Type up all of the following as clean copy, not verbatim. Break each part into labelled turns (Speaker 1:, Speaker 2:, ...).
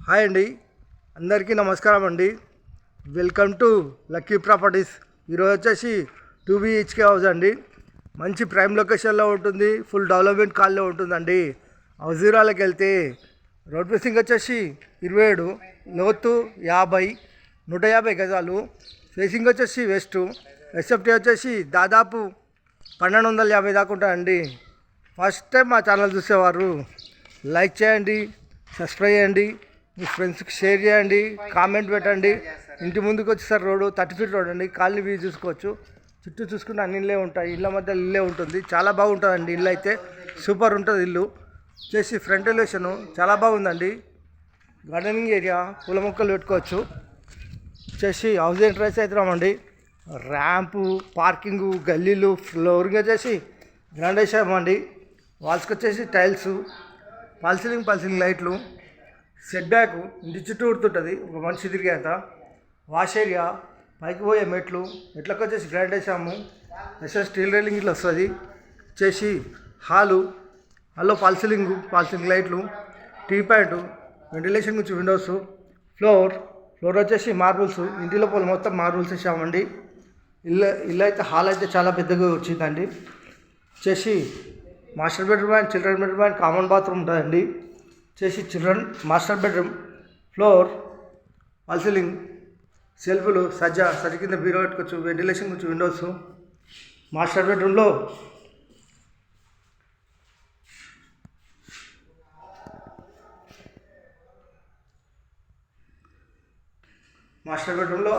Speaker 1: Hi అండి, అందరికీ నమస్కారం అండి. Welcome to lucky properties. ఈరోజు వచ్చేసి 2 BHK హౌస్ అండి. మంచి ప్రైమ్ లొకేషన్లో ఉంటుంది, ఫుల్ డెవలప్మెంట్ కాల్లో ఉంటుందండి. హౌస్ వివరాలకు వెళ్తే రోడ్ ఫేసింగ్ వచ్చేసి 27, లోతు 50, 150 గజాలు. ఫేసింగ్ వచ్చేసి వెస్ట్. ఎస్ఎఫ్టీ వచ్చేసి దాదాపు 1250 దాకా ఉంటుందండి. ఫస్ట్ టైం మా ఛానల్ చూసేవారు లైక్ చేయండి, సబ్స్క్రైబ్ చేయండి, మీ ఫ్రెండ్స్కి షేర్ చేయండి, కామెంట్ పెట్టండి. ఇంటి ముందుకు వచ్చేసరి రోడ్డు 30 ఫీట్ రోడ్ అండి. కాలనీ వ్యూ చూసుకోవచ్చు. చుట్టూ చూసుకుంటే అన్ని ఇళ్ళే ఉంటాయి. ఇళ్ళ మధ్య ఇల్లే ఉంటుంది. చాలా బాగుంటుందండి. ఇల్లు అయితే సూపర్ ఉంటుంది. ఇల్లు వచ్చేసి ఫ్రంట్ ఎలివేషన్ చాలా బాగుందండి. గార్డెనింగ్ ఏరియా, పూల మొక్కలు పెట్టుకోవచ్చు. వచ్చేసి హౌస్ ఎంట్రన్స్ అవుతున్నామండి. ర్యాంపు, పార్కింగు, గల్లీలు, ఫ్లోరింగ్ వచ్చేసి గ్రాండ్ వేసామండి. వాల్స్కి వచ్చేసి టైల్స్, పల్సీలింగ్ లైట్లు, సెట్ బ్యాక్ ఇంటి చుట్టూ ఉడుతుంటుంది. ఒక మనిషి తిరిగేంత వాష్ ఏరియా, పైకి పోయే మెట్లకు వచ్చేసి గ్రాండ్ వేసాము. స్టీల్ రైలింగ్ ఇట్లా వస్తుంది. వచ్చేసి హాల్లో పల్సీలింగ్ లైట్లు, టీ ప్యాంటు, వెంటిలేషన్ గురించి విండోస్, ఫ్లోర్ వచ్చేసి మార్బుల్స్. ఇంటి లోపల మొత్తం మార్బుల్స్ వేసామండి. ఇల్లు అయితే హాల్ అయితే చాలా పెద్దగా వచ్చిందండి. వచ్చేసి master bedroom and children bedroom and common bathroom ఉంటుందండి. వచ్చేసి చిల్డ్రన్ మాస్టర్ బెడ్రూమ్, ఫ్లోర్, పల్సీలింగ్, సెల్ఫ్లు, సజ్జ కింద బీరో పెట్టుకోవచ్చు. వెంటిలేషన్ కొంచెం విండోస్. మాస్టర్ బెడ్రూమ్లో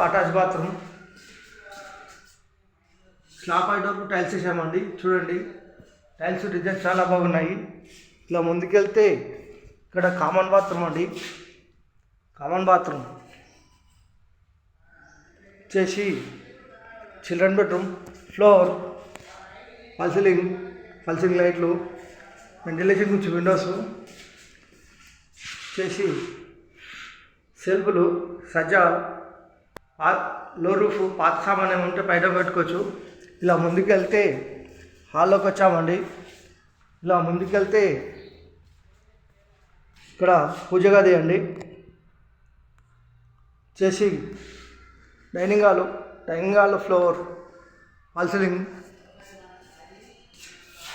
Speaker 1: అటాచ్ బాత్రూమ్, స్లాబ్ ఐడోర్కు టైల్స్ వేసామండి. చూడండి, టైల్స్ డిజైన్ చాలా బాగున్నాయి. ఇలా ముందుకెళ్తే ఇక్కడ కామన్ బాత్రూమ్ అండి. కామన్ బాత్రూమ్ వచ్చేసి చిల్డ్రన్ బెడ్రూమ్, ఫ్లోర్, పల్సీలింగ్ లైట్లు, వెంటిలేషన్ గురించి విండోస్. వచ్చేసి సెల్ఫ్లు, సజ్జా, లో రూఫ్, పాత సామాన్ ఏమి ఉంటే పైన పెట్టుకోవచ్చు. ఇలా ముందుకెళ్తే హాల్లోకి వచ్చామండి. ఇలా ముందుకెళ్తే ఇక్కడ పూజ గది అండి. చేసి డైనింగ్ హాల్ ఫ్లోర్, పల్సీలింగ్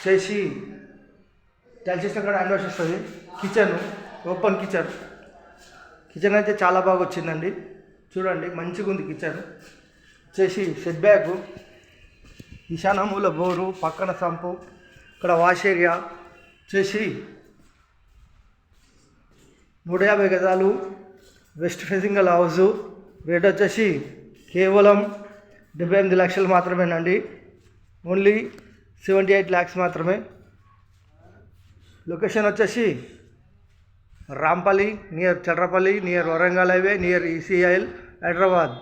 Speaker 1: చేసి టైల్స్ చేసిన కూడా హ్యాండ్ వాష్ వస్తుంది. ఓపెన్ కిచెన్ అయితే చాలా బాగా వచ్చిందండి. చూడండి, మంచిగా ఉంది కిచెన్. చేసి సెట్ బ్యాక్, ఈశాన్యమూల బోరు, పక్కన సంపు, ఇక్కడ వాష్ ఏరియా. చేసి 150 గజాలు, వెస్ట్ ఫేసింగ్ గల హౌజు. రేట్ వచ్చేసి కేవలం 78 లక్షలు మాత్రమేనండి. ఓన్లీ 78 lakhs మాత్రమే. లొకేషన్ వచ్చేసి Rampalli, near Cherlapalli, near Warangal highway, near ECIL Hyderabad.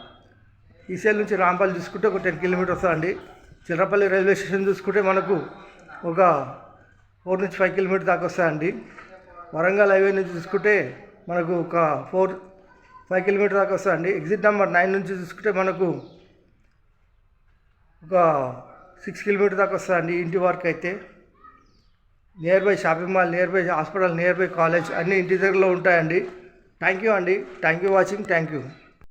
Speaker 1: ECIL నుంచి రాంపల్లి చూసుకుంటే ఒక 10 కిలోమీటర్స్ వస్తుందండి. చిర్రపల్లి రైల్వే స్టేషన్ చూసుకుంటే మనకు ఒక 4 నుంచి 5 కిలోమీటర్ దాకా వస్తాయండి. వరంగల్ హైవే నుంచి చూసుకుంటే మనకు ఒక 4-5 కిలోమీటర్ దాకా వస్తాయండి. ఎగ్జిట్ నెంబర్ 9 నుంచి చూసుకుంటే మనకు ఒక 6 కిలోమీటర్ దాకా వస్తాయండి. ఇంటి వరకు అయితే near by shopping mall, near by hospital, near by college అన్నీ ఇంటి దగ్గరలో ఉంటాయండి. థ్యాంక్ యూ అండి. Thank you watching. Thank you.